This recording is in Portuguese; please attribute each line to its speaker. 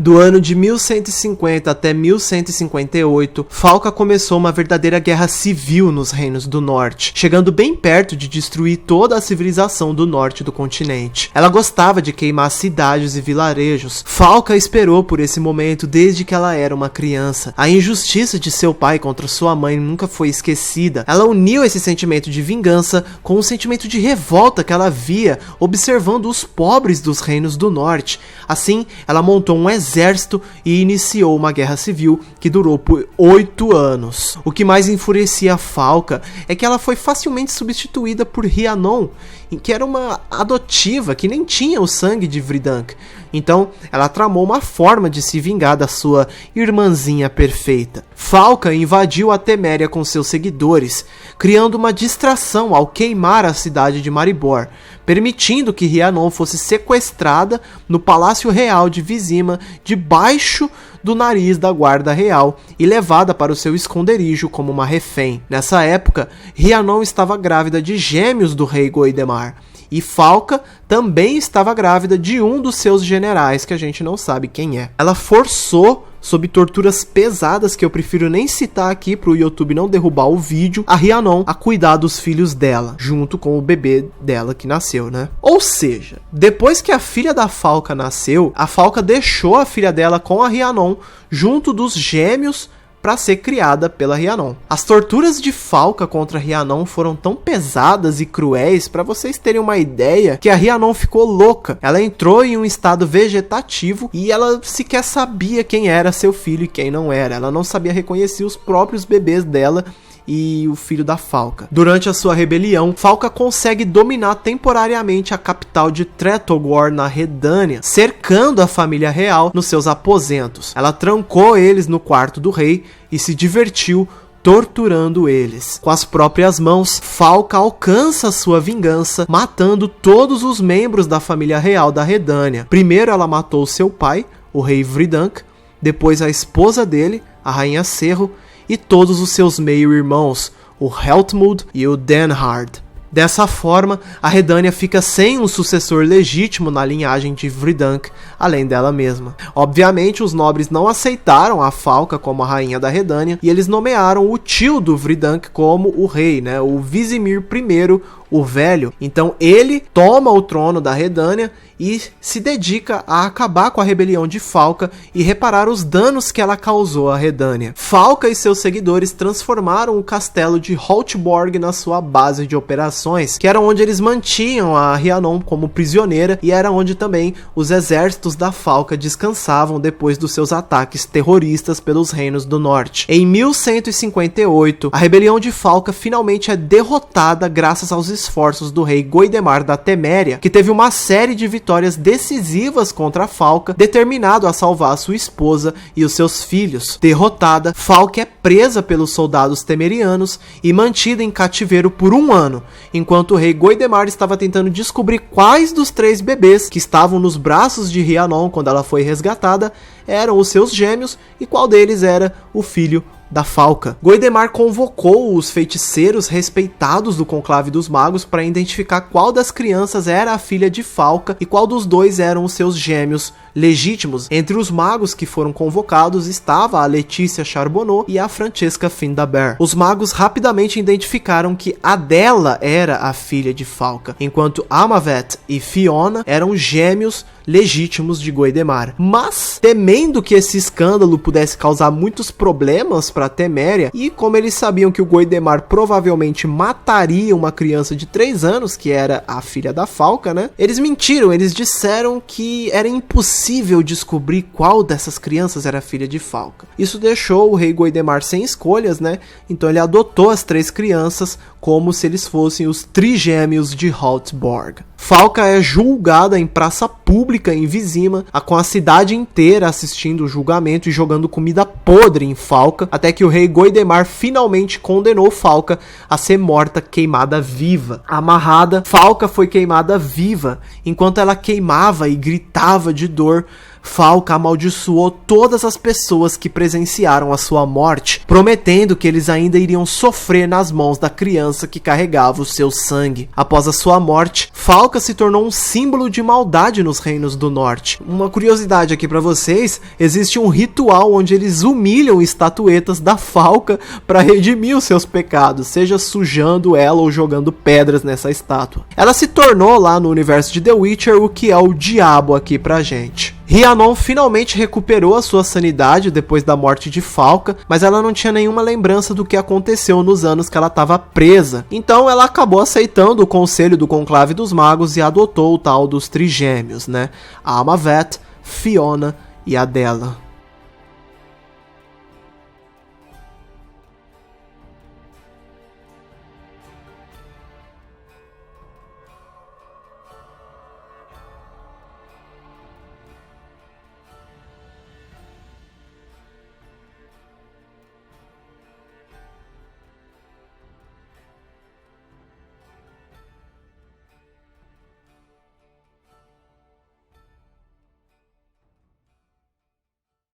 Speaker 1: Do ano de 1150 até 1158, Falca começou uma verdadeira guerra civil nos Reinos do Norte, chegando bem perto de destruir toda a civilização do norte do continente. Ela gostava de queimar cidades e vilarejos. Falca esperou por esse momento desde que ela era uma criança. A injustiça de seu pai contra sua mãe nunca foi esquecida. Ela uniu esse sentimento de vingança com o sentimento de revolta que ela via observando os pobres dos Reinos do Norte. Assim, ela montou um exército e iniciou uma guerra civil que durou por 8 anos. O que mais enfurecia Falca é que ela foi facilmente substituída por Rhiannon, que era uma adotiva que nem tinha o sangue de Vridank. Então, ela tramou uma forma de se vingar da sua irmãzinha perfeita. Falca invadiu a Teméria com seus seguidores, criando uma distração ao queimar a cidade de Maribor, permitindo que Rhiannon fosse sequestrada no Palácio Real de Vizima, debaixo do nariz da guarda real, e levada para o seu esconderijo como uma refém. Nessa época, Rhiannon estava grávida de gêmeos do rei Goidemar, e Falca também estava grávida de um dos seus generais, que a gente não sabe quem é. Ela forçou, sob torturas pesadas que eu prefiro nem citar aqui para o YouTube não derrubar o vídeo, a Rhiannon a cuidar dos filhos dela, junto com o bebê dela que nasceu, né? Ou seja, depois que a filha da Falca nasceu, a Falca deixou a filha dela com a Rhiannon junto dos gêmeos para ser criada pela Rhiannon. As torturas de Falca contra Rhiannon foram tão pesadas e cruéis, para vocês terem uma ideia, que a Rhiannon ficou louca. Ela entrou em um estado vegetativo e ela sequer sabia quem era seu filho e quem não era. Ela não sabia reconhecer os próprios bebês dela e o filho da Falca. Durante a sua rebelião, Falca consegue dominar temporariamente a capital de Tretogor na Redânia, cercando a família real nos seus aposentos. Ela trancou eles no quarto do rei e se divertiu torturando eles. Com as próprias mãos, Falca alcança sua vingança, matando todos os membros da família real da Redânia. Primeiro ela matou seu pai, o rei Vridank, depois a esposa dele, a rainha Serro, e todos os seus meio-irmãos, o Heltmund e o Denhard. Dessa forma, a Redânia fica sem um sucessor legítimo na linhagem de Vridank, além dela mesma. Obviamente, os nobres não aceitaram a Falca como a rainha da Redânia, e eles nomearam o tio do Vridank como o rei, né? O Vizimir I, o Velho. Então ele toma o trono da Redânia e se dedica a acabar com a rebelião de Falca e reparar os danos que ela causou à Redânia. Falca e seus seguidores transformaram o castelo de Holtborg na sua base de operações, que era onde eles mantinham a Rhiannon como prisioneira e era onde também os exércitos da Falca descansavam depois dos seus ataques terroristas pelos Reinos do Norte. Em 1158, a rebelião de Falca finalmente é derrotada graças aos esforços do rei Goidemar da Teméria, que teve uma série de vitórias decisivas contra a Falca, determinado a salvar sua esposa e os seus filhos. Derrotada, Falca é presa pelos soldados temerianos e mantida em cativeiro por 1 ano, enquanto o rei Goidemar estava tentando descobrir quais dos 3 bebês que estavam nos braços de Rhiannon quando ela foi resgatada eram os seus gêmeos e qual deles era o filho da Falca. Goidemar convocou os feiticeiros respeitados do Conclave dos Magos para identificar qual das crianças era a filha de Falca e qual dos dois eram os seus gêmeos legítimos. Entre os magos que foram convocados estava a Letícia Charbonneau e a Francesca Findabair. Os magos rapidamente identificaram que a dela era a filha de Falca, enquanto Amavet e Fiona eram gêmeos legítimos de Goidemar. Mas, temendo que esse escândalo pudesse causar muitos problemas para Teméria, e como eles sabiam que o Goidemar provavelmente mataria uma criança de 3 anos, que era a filha da Falca, né? Eles mentiram, eles disseram que era impossível descobrir qual dessas crianças era a filha de Falca. Isso deixou o rei Goidemar sem escolhas, né? Então ele adotou as 3 crianças como se eles fossem os trigêmeos de Holtborg. Falca é julgada em praça pública em Vizima, com a cidade inteira assistindo o julgamento e jogando comida podre em Falca, até que o rei Goidemar finalmente condenou Falca a ser morta queimada viva. Amarrada, Falca foi queimada viva. Enquanto ela queimava e gritava de dor, Falca amaldiçoou todas as pessoas que presenciaram a sua morte, prometendo que eles ainda iriam sofrer nas mãos da criança que carregava o seu sangue. Após a sua morte, Falca se tornou um símbolo de maldade nos Reinos do Norte. Uma curiosidade aqui pra vocês, existe um ritual onde eles humilham estatuetas da Falca para redimir os seus pecados, seja sujando ela ou jogando pedras nessa estátua. Ela se tornou lá no universo de The Witcher o que é o diabo aqui pra gente. Rhiannon finalmente recuperou a sua sanidade depois da morte de Falca, mas ela não tinha nenhuma lembrança do que aconteceu nos anos que ela estava presa. Então ela acabou aceitando o conselho do Conclave dos Magos e adotou o tal dos Trigêmeos, né? A Amavet, Fiona e Adela.